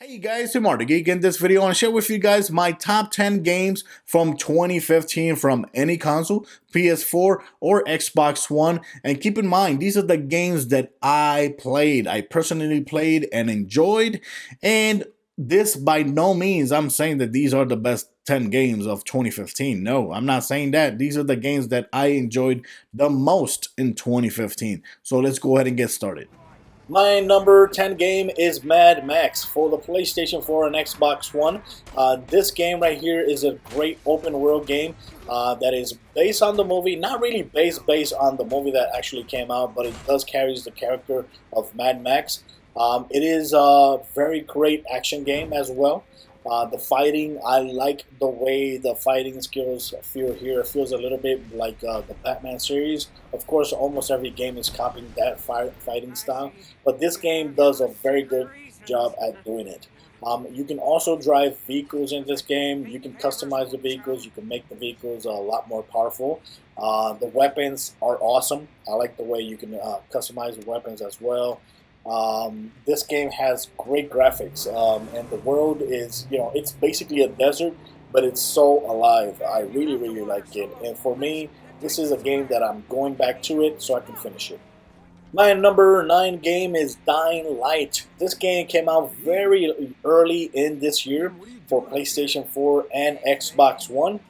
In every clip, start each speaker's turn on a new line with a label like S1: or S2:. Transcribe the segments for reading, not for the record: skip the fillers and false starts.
S1: Hey guys, I'm Marty Geek. In this video, I want to share with you guys my top 10 games from 2015 from any console, PS4 or Xbox One. And keep in mind, these are the games that I played. I personally played and enjoyed. And this by no means, I'm saying that these are the best 10 games of 2015. No, I'm not saying that. These are the games that I enjoyed the most in 2015. So let's go ahead and get started. My number 10 game is Mad Max for the PlayStation 4 and Xbox One. This game right here is a great open world game that is based on the movie. Not really based on the movie that actually came out, but it does carries the character of Mad Max. It is a very great action game as well. The fighting, I like the way the fighting skills feel here. It feels a little bit like the Batman series. Of course, almost every game is copying that fighting style, but this game does a very good job at doing it. You can also drive vehicles in this game. You can customize the vehicles. You can make the vehicles a lot more powerful. The weapons are awesome. I like the way you can customize the weapons as well. This game has great graphics, and the world is, it's basically a desert, but it's so alive. I really, really like it. And for me, this is a game that I'm going back to it so I can finish it. My number 9 game is Dying Light. This game came out very early in this year for PlayStation 4 and Xbox One.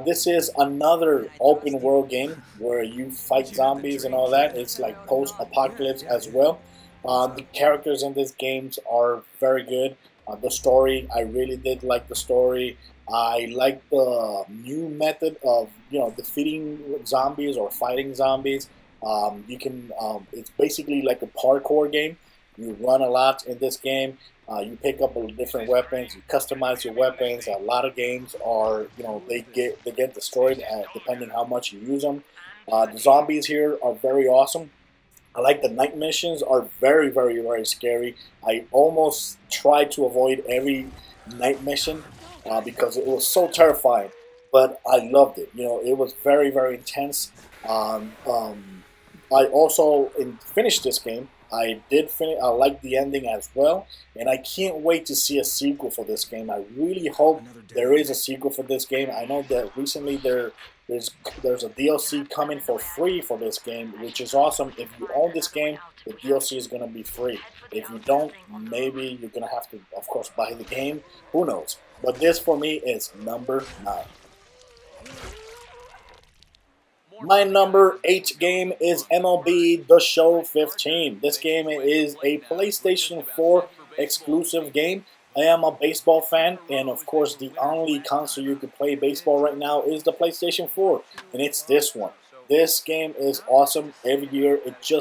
S1: This is another open world game where you fight zombies and all that. It's like post-apocalypse as well. The characters in these games are very good. The story, I really did like the story. I like the new method of defeating zombies or fighting zombies. It's basically like a parkour game. You run a lot in this game. You pick up different weapons. You customize your weapons. A lot of games are they get destroyed depending how much you use them. The zombies here are very awesome. I like the night missions are very, very, very scary. I almost tried to avoid every night mission because it was so terrifying, but I loved it. It was very, very intense. I also finished this game. I did finish. I like the ending as well, and I can't wait to see a sequel for this game. I really hope there is a sequel for this game. I know that recently there's a DLC coming for free for this game, which is awesome. If you own this game, the DLC is going to be free. If you don't, maybe you're going to have to, of course, buy the game. Who knows? But this for me is number 9. My number 8 game is MLB The Show 15. This game is a PlayStation 4 exclusive game. I am a baseball fan, and of course the only console you can play baseball right now is the PlayStation 4, and it's this one. This game is awesome. Every year,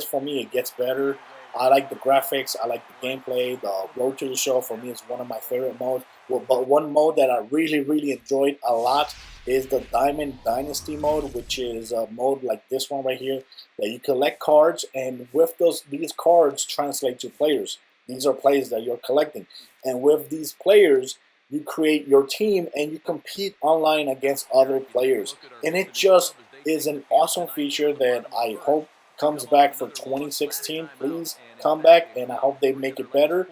S1: for me, it gets better. I like the graphics, I like the gameplay. The Road to the Show for me is one of my favorite modes. Well, but one mode that I really, really enjoyed a lot is the Diamond Dynasty mode, which is a mode like this one right here, that you collect cards, and with these cards translate to players. These are players that you're collecting. And with these players, you create your team and you compete online against other players. And it just is an awesome feature that I hope comes back for 2016. Please come back, and I hope they make it better.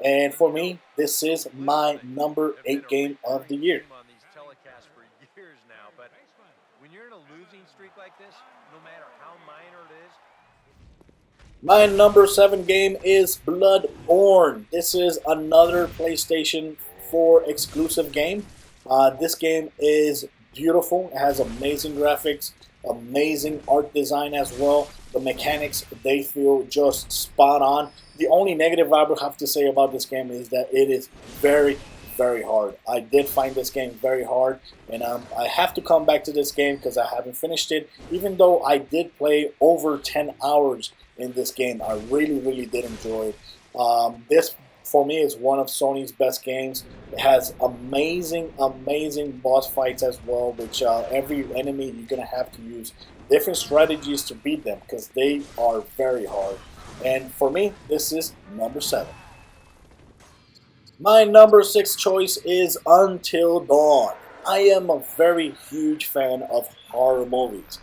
S1: And for me, this is my number 8 game of the year. My number 7 game is Bloodborne. This is another PlayStation 4 exclusive game. This game is beautiful. It has amazing graphics, amazing art design as well. The mechanics, they feel just spot on. The only negative I would have to say about this game is that it is very, very hard. I did find this game very hard, and I have to come back to this game because I haven't finished it. Even though I did play over 10 hours in this game, I really, really did enjoy it. This, for me, is one of Sony's best games. It has amazing, amazing boss fights as well, which every enemy you're going to have to use different strategies to beat them because they are very hard. And for me, this is number 7. My number 6 choice is Until Dawn. I am a very huge fan of horror movies.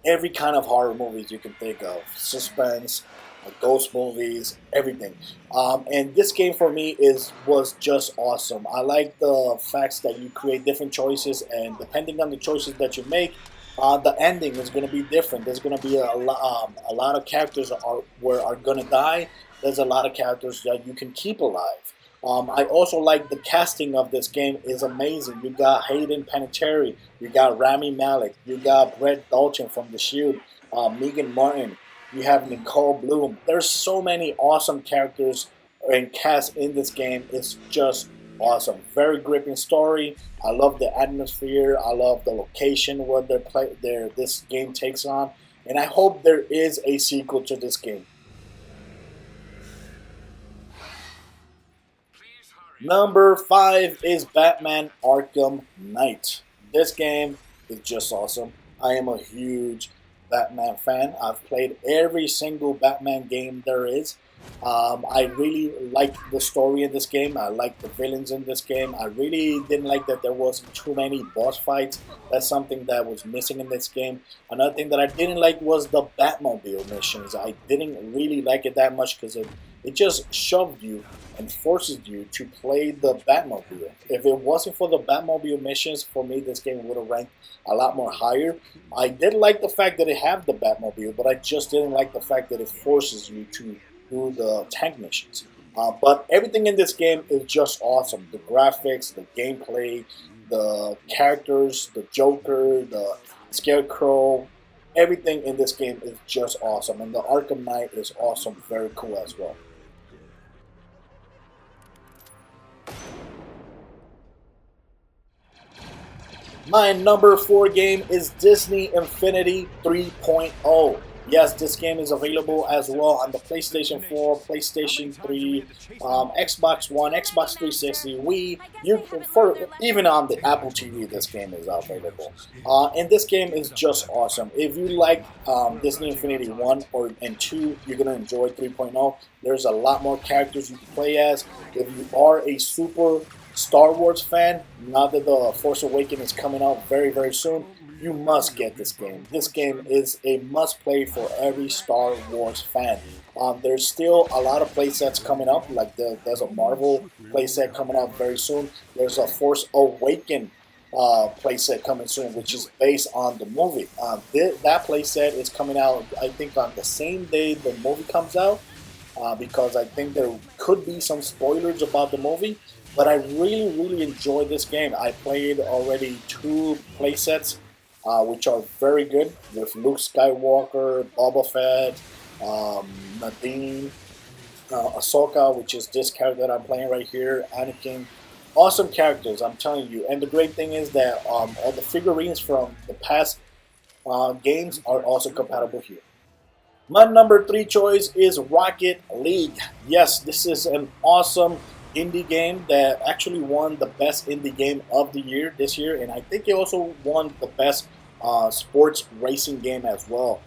S1: Every kind of horror movies you can think of. Suspense,
S2: ghost movies, everything. And this game for me was just awesome. I like the facts that you create different choices, and depending on the choices that you make, the ending is going to be different. There's going to be a lot of characters are going to die. There's a lot of characters that you can keep alive. I also like the casting of this game is amazing. You got Hayden Panettiere, you got Rami Malek, you got Brett Dalton from The Shield, Megan Martin, you have Nicole Bloom. There's so many awesome characters and cast in this game. It's just awesome. Very gripping story. I love the atmosphere. I love the location where this game takes on, and I hope there is a sequel to this game. Number 5 is Batman Arkham Knight. This game is just awesome. I am a huge Batman fan. I've played every single Batman game there is. I really like the story in this game. I like the villains in this game. I really didn't like that there wasn't too many boss fights. That's something that was missing in this game. Another thing that I didn't like was the Batmobile missions. I didn't really like it that much because it just shoved you and forces you to play the Batmobile. If it wasn't for the Batmobile missions, for me, this game would have ranked a lot more higher. I did like the fact that it had the Batmobile, but I just didn't like the fact that it forces you to do the tank missions. But everything in this game is just awesome. The graphics, the gameplay, the characters, the Joker, the Scarecrow, everything in this game is just awesome. And the Arkham Knight is awesome, very cool as well. My number 4 game is Disney Infinity 3.0. Yes, this game is available as well on the PlayStation 4, PlayStation 3, Xbox One, Xbox 360, Wii. Even on the Apple TV, this game is available. And this game is just awesome. If you like Disney Infinity 1 and 2, you're going to enjoy 3.0. There's a lot more characters you can play as. If you are a super Star Wars fan, now that the Force Awakens is coming out very, very soon, you must get this game. This game is a must-play for every Star Wars fan. There's still a lot of playsets coming up, like there's a Marvel playset coming out very soon. There's a Force Awakens playset coming soon, which is based on the movie. That playset is coming out, I think, on the same day the movie comes out, because I think there could be some spoilers about the movie. But I really, really enjoyed this game. I played already 2 playsets, which are very good, with Luke Skywalker, Boba Fett, Nadine, Ahsoka, which is this character that I'm playing right here, Anakin. Awesome characters, I'm telling you. And the great thing is that all the figurines from the past games are also compatible here. My number 3 choice is Rocket League. Yes, this is an awesome indie game that actually won the best indie game of the year this year, and I think it also won the best sports racing game as well.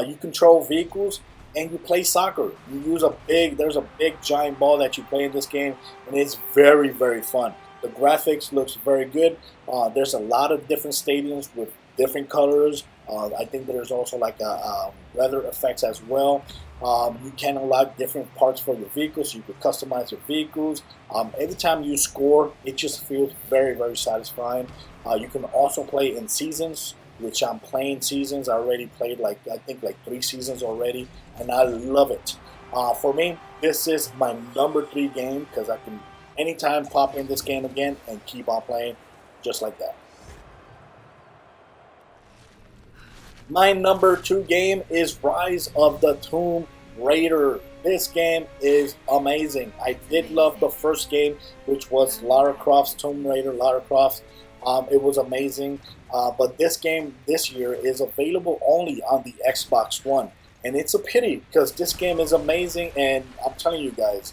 S2: You control vehicles and you play soccer. You use there's a big giant ball that you play in this game, and it's very, very fun. The graphics looks very good. There's a lot of different stadiums with different colors. I think there's also like weather effects as well. You can unlock different parts for your vehicles. You can customize your vehicles. Every time you score, it just feels very, very satisfying. You can also play in seasons, which I'm playing seasons. I already played I think 3 seasons already, and I love it. For me, this is my number 3 game because I can anytime pop in this game again and keep on playing just like that. My number 2 game is Rise of the Tomb Raider. This game is amazing. I did love the first game, which was Lara Croft's Tomb Raider, Lara Croft. It was amazing. But this game this year is available only on the Xbox One. And it's a pity because this game is amazing. And I'm telling you guys,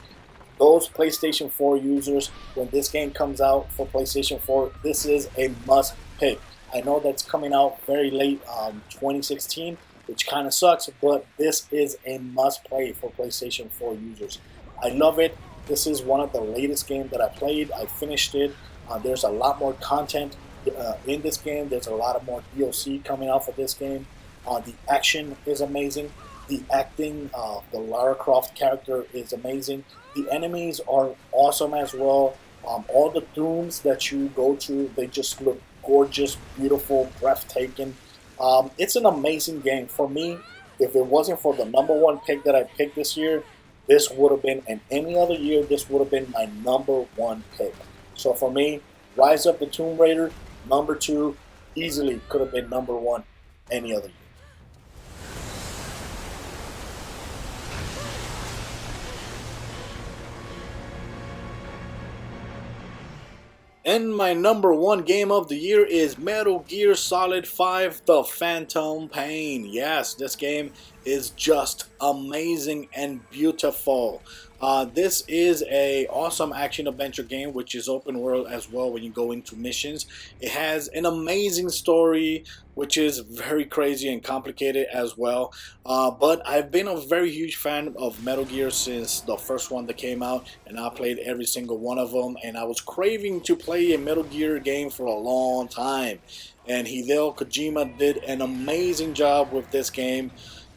S2: those PlayStation 4 users, when this game comes out for PlayStation 4, this is a must pick. I know that's coming out very late 2016, which kind of sucks, but this is a must-play for PlayStation 4 users. I love it. This is one of the latest games that I played. I finished it. There's a lot more content in this game. There's a lot of more DLC coming out for this game. The action is amazing. The acting of the Lara Croft character is amazing. The enemies are awesome as well. All the rooms that you go to, they just look gorgeous, beautiful, breathtaking. It's an amazing game. For me, if it wasn't for the number one pick that I picked this year, this would have been, in any other year, this would have been my number one pick. So for me, Rise of the Tomb Raider, number two, easily could have been number one any other year. And my number one game of the year is Metal Gear Solid 5 The Phantom Pain. Yes, this game is just amazing and beautiful. This is a awesome action adventure game which is open world as well when you go into missions. It has an amazing story which is very crazy and complicated as well. But I've been a very huge fan of Metal Gear since the first one that came out, and I played every single one of them, and I was craving to play a Metal Gear game for a long time. And Hideo Kojima did an amazing job with this game.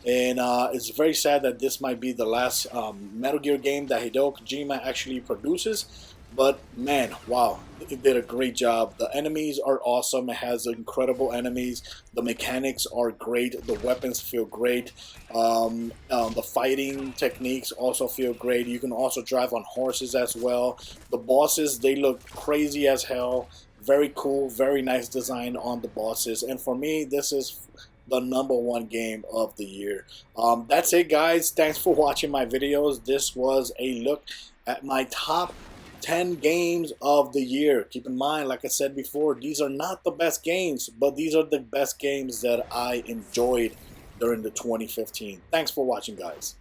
S2: And it's very sad that this might be the last Metal Gear game that Hideo Kojima actually produces. But man, wow, it did a great job. The enemies are awesome. It has incredible enemies. The mechanics are great. The weapons feel great. The fighting techniques also feel great. You can also drive on horses as well. The bosses, they look crazy as hell. Very cool, very nice design on the bosses. And for me, this is the number one game of the year. That's it, guys. Thanks for watching my videos. This was a look at my top 10 games of the year. Keep in mind, like I said before, these are not the best games, but these are the best games that I enjoyed during the 2015. Thanks for watching, guys.